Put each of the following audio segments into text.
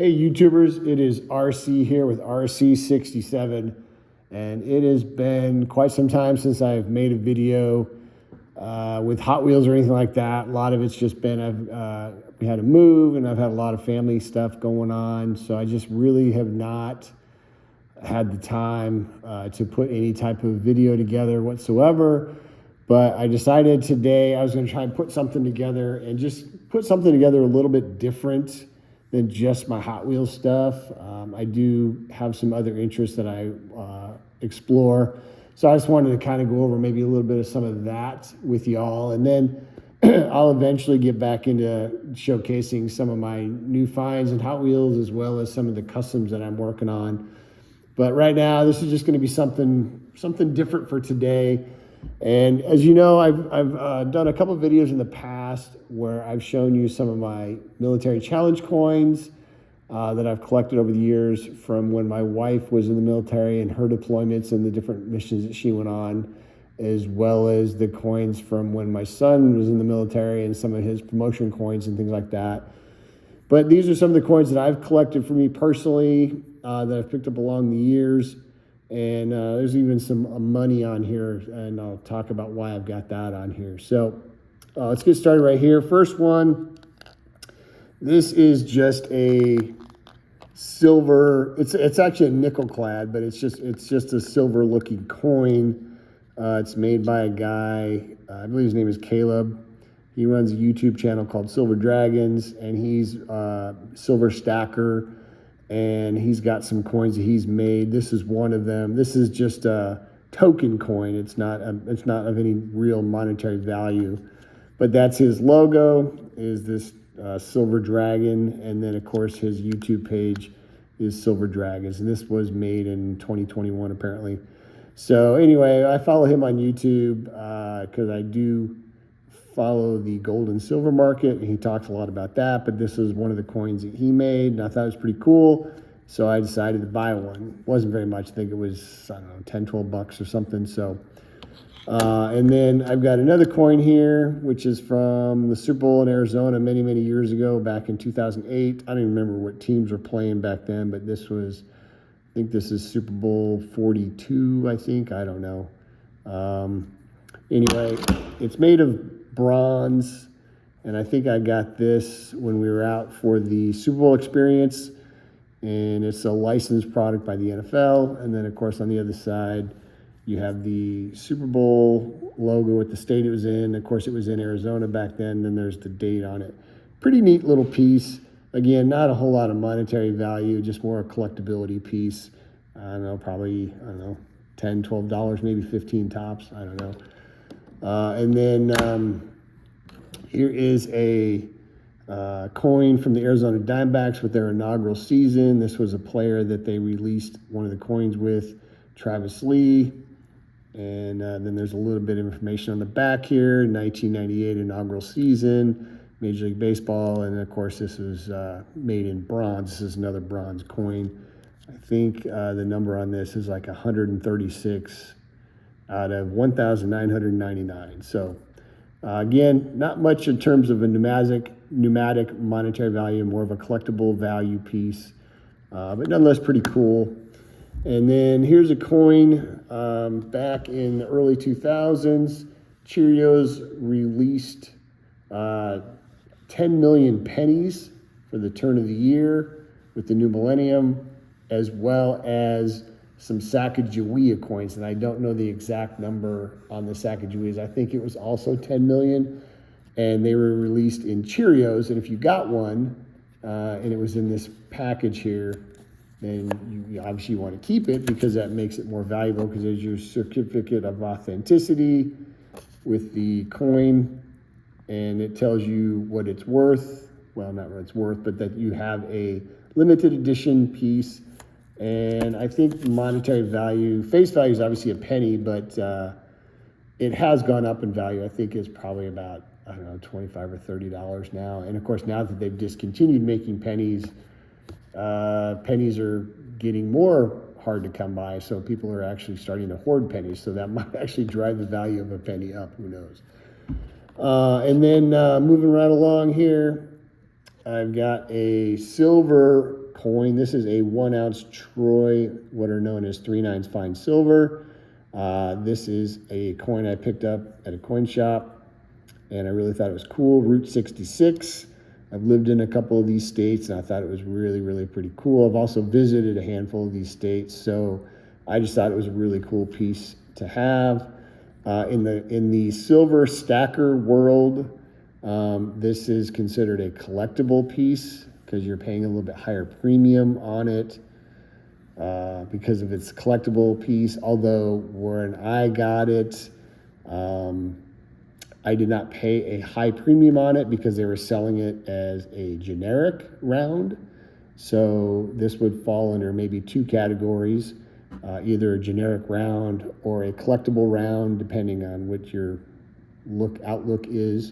Hey YouTubers, it is RC here with RC67, and it has been quite some time since I've made a video with Hot Wheels or anything like that. A lot of it's just been we had to move, and I've had a lot of family stuff going on, so I just really have not had the time to put any type of video together whatsoever. But I decided today I was going to try and put something together and just put something together a little bit different than just my Hot Wheels stuff. I do have some other interests that I explore. So I just wanted to kind of go over maybe a little bit of some of that with y'all. And then I'll eventually get back into showcasing some of my new finds in Hot Wheels, as well as some of the customs that I'm working on. But right now, this is just going to be something different for today. And as you know, I've done a couple of videos in the past where I've shown you some of my military challenge coins that I've collected over the years from when my wife was in the military and her deployments and the different missions that she went on, as well as the coins from when my son was in the military and some of his promotion coins and things like that. But these are some of the coins that I've collected for me personally that I've picked up along the years. And there's even some money on here, and I'll talk about why I've got that on here. So let's get started right here. First one, this is just a silver. It's actually a nickel clad, but it's just a silver looking coin. It's made by a guy, I believe his name is Caleb. He runs a YouTube channel called Silver Dragons, and he's silver stacker. And he's got some coins that he's made. This is one of them. This is just a token coin. It's not of any real monetary value, but that's his logo, is this Silver Dragon. And then of course his YouTube page is Silver Dragons. And this was made in 2021 apparently. So anyway, I follow him on YouTube because I do follow the gold and silver market, and he talks a lot about that. But this is one of the coins that he made, and I thought it was pretty cool, so I decided to buy one. It wasn't very much. I think it was, I don't know, 10, 12 bucks or something. So and then I've got another coin here, which is from the Super Bowl in Arizona many years ago, back in 2008. I don't even remember what teams were playing back then, but this was, I think this is Super Bowl 42, I think. I don't know. Anyway, it's made of bronze, and I think I got this when we were out for the Super Bowl experience, and it's a licensed product by the NFL. And then of course on the other side you have the Super Bowl logo with the state it was in. Of course it was in Arizona back then. Then there's the date on it. Pretty neat little piece. Again, not a whole lot of monetary value, just more a collectability piece. I don't know, probably, I don't know, $10, $12, maybe 15 tops, I don't know. And then here is a coin from the Arizona Diamondbacks with their inaugural season. This was a player that they released one of the coins with, Travis Lee. And then there's a little bit of information on the back here, 1998 inaugural season, Major League Baseball. And of course, this was made in bronze. This is another bronze coin. I think the number on this is like 136 out of 1,999. So again, not much in terms of a pneumatic monetary value, more of a collectible value piece, but nonetheless pretty cool. And then here's a coin back in the early 2000s. Cheerios released 10 million pennies for the turn of the year with the new millennium, as well as some Sacagawea coins, and I don't know the exact number on the Sacagaweas. I think it was also 10 million, and they were released in Cheerios. And if you got one, and it was in this package here, then you obviously want to keep it because that makes it more valuable, because there's your certificate of authenticity with the coin, and it tells you what it's worth. Well, not what it's worth, but that you have a limited edition piece. And I think monetary value, face value is obviously a penny, but it has gone up in value. I think it's probably about, I don't know, $25 or $30 now. And of course, now that they've discontinued making pennies, pennies are getting more hard to come by. So people are actually starting to hoard pennies. So that might actually drive the value of a penny up. Who knows? And then moving right along here, I've got a silver coin. This is a 1 ounce Troy, what are known as 3/9 fine silver. This is a coin I picked up at a coin shop, and I really thought it was cool. Route 66. I've lived in a couple of these states, and I thought it was really, really pretty cool. I've also visited a handful of these states, so I just thought it was a really cool piece to have. In the silver stacker world, this is considered a collectible piece because you're paying a little bit higher premium on it because of its collectible piece. Although when I got it, I did not pay a high premium on it because they were selling it as a generic round. So this would fall under maybe two categories, either a generic round or a collectible round, depending on what your outlook is.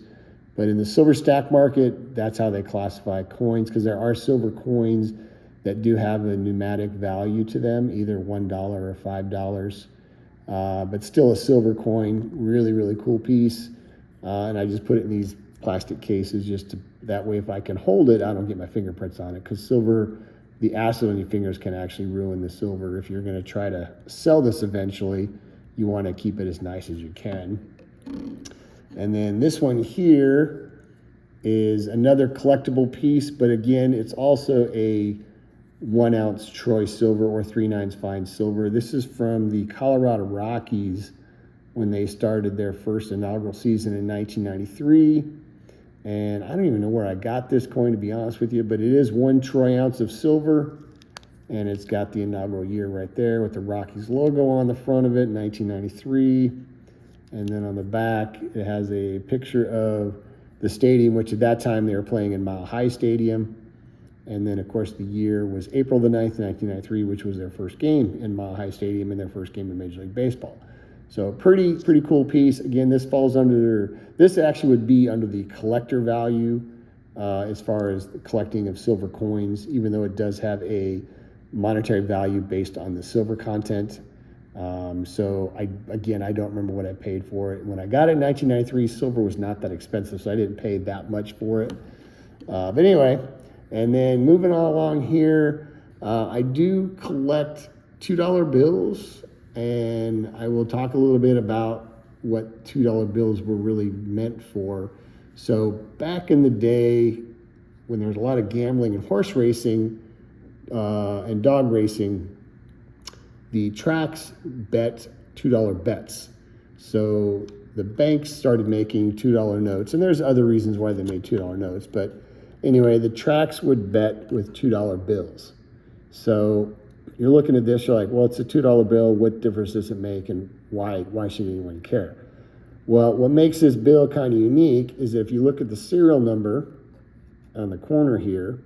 But in the silver stack market, that's how they classify coins, because there are silver coins that do have a numeric value to them, either $1 or $5. But still a silver coin, really, really cool piece. And I just put it in these plastic cases that way if I can hold it, I don't get my fingerprints on it, because silver, the acid on your fingers can actually ruin the silver. If you're going to try to sell this eventually, you want to keep it as nice as you can. And then this one here is another collectible piece, but again, it's also a 1 ounce Troy silver or 3/9 fine silver. This is from the Colorado Rockies when they started their first inaugural season in 1993. And I don't even know where I got this coin, to be honest with you, but it is 1 Troy ounce of silver, and it's got the inaugural year right there with the Rockies logo on the front of it, 1993. And then on the back, it has a picture of the stadium, which at that time they were playing in Mile High Stadium. And then, of course, the year was April the 9th, 1993, which was their first game in Mile High Stadium and their first game in Major League Baseball. So pretty cool piece. Again, this actually would be under the collector value as far as the collecting of silver coins, even though it does have a monetary value based on the silver content. So I don't remember what I paid for it. When I got it in 1993, silver was not that expensive, so I didn't pay that much for it. But anyway, and then moving on along here, I do collect $2 bills. And I will talk a little bit about what $2 bills were really meant for. So back in the day, when there was a lot of gambling and horse racing and dog racing, the tracks bet $2 bets. So the banks started making $2 notes, and there's other reasons why they made $2 notes. But anyway, the tracks would bet with $2 bills. So you're looking at this, you're like, well, it's a $2 bill. What difference does it make, and why should anyone care? Well, what makes this bill kind of unique is if you look at the serial number on the corner here,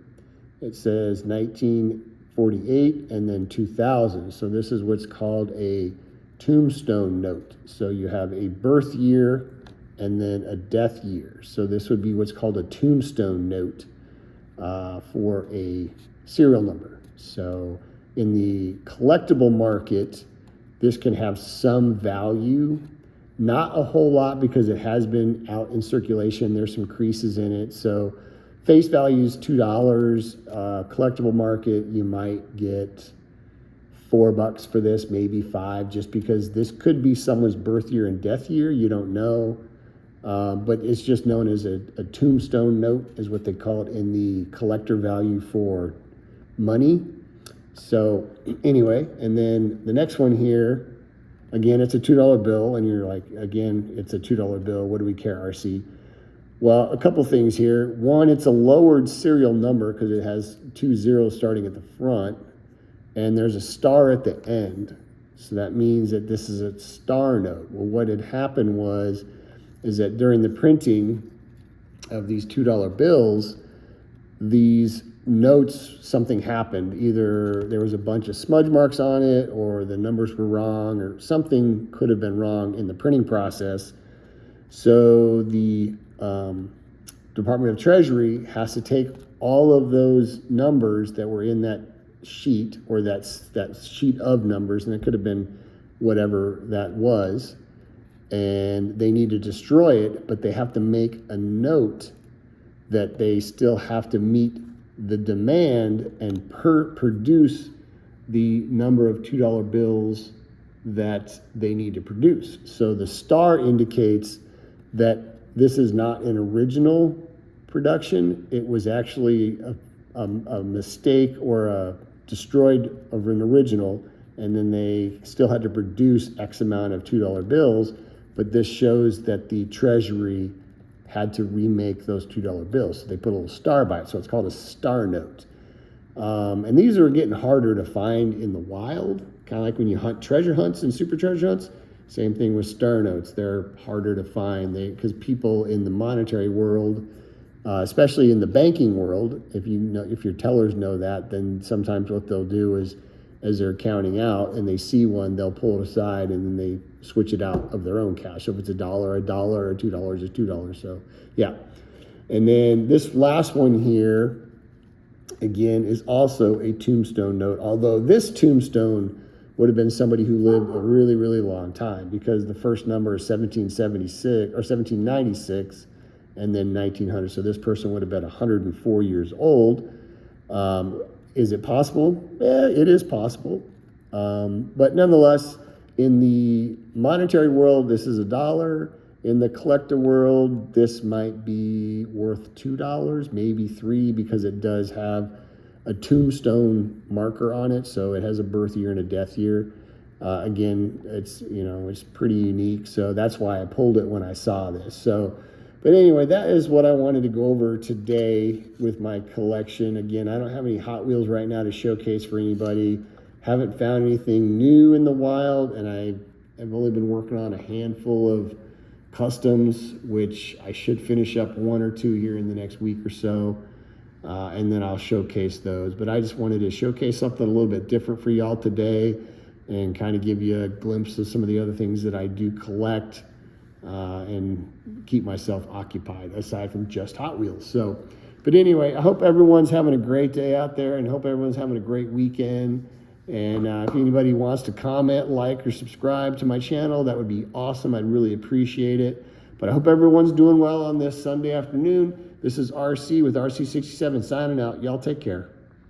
it says 1948 and then 2000. So this is what's called a tombstone note. So you have a birth year and then a death year. So this would be what's called a tombstone note for a serial number. So in the collectible market, this can have some value, not a whole lot because it has been out in circulation. There's some creases in it. So face value is $2. Collectible market, you might get $4 for this, maybe $5, just because this could be someone's birth year and death year. You don't know. But it's just known as a tombstone note is what they call it in the collector value for money. So anyway, and then the next one here, again, it's a $2 bill, and you're like, again, it's a $2 bill. What do we care, RC? Well, a couple things here. One, it's a lowered serial number because it has 2 zeros starting at the front, and there's a star at the end. So that means that this is a star note. Well, what had happened is that during the printing of these $2 bills, these notes, something happened. Either there was a bunch of smudge marks on it, or the numbers were wrong, or something could have been wrong in the printing process. So the Department of Treasury has to take all of those numbers that were in that sheet, or that sheet of numbers, and it could have been whatever that was, and they need to destroy it, but they have to make a note that they still have to meet the demand and produce the number of $2 bills that they need to produce. So the star indicates that this is not an original production. It was actually a mistake or a destroyed of an original, and then they still had to produce X amount of $2 bills, but this shows that the Treasury had to remake those $2 bills. So they put a little star by it, so it's called a star note. And these are getting harder to find in the wild, kind of like when you hunt treasure hunts and super treasure hunts. Same thing with star notes. They're harder to find because people in the monetary world, especially in the banking world, if your tellers know that, then sometimes what they'll do is, as they're counting out and they see one, they'll pull it aside and then they switch it out of their own cash. So if it's $1, $1, or $2, it's $2. So yeah. And then this last one here, again, is also a tombstone note, although this tombstone would have been somebody who lived a really, really long time, because the first number is 1776 or 1796 and then 1900. So this person would have been 104 years old. Is it possible? Yeah, it is possible. But nonetheless, in the monetary world, this is $1. In the collector world, this might be worth $2, maybe $3, because it does have a tombstone marker on it. So it has a birth year and a death year. Again, it's pretty unique. So that's why I pulled it when I saw this. So, but anyway, that is what I wanted to go over today with my collection. Again, I don't have any Hot Wheels right now to showcase for anybody. Haven't found anything new in the wild, and I've only been working on a handful of customs, which I should finish up 1 or 2 here in the next week or so, and then I'll showcase those. But I just wanted to showcase something a little bit different for y'all today and kind of give you a glimpse of some of the other things that I do collect and keep myself occupied aside from just Hot Wheels. So, but anyway, I hope everyone's having a great day out there and hope everyone's having a great weekend. And if anybody wants to comment, like, or subscribe to my channel, that would be awesome. I'd really appreciate it. But I hope everyone's doing well on this Sunday afternoon. This is RC with RC67 signing out. Y'all take care.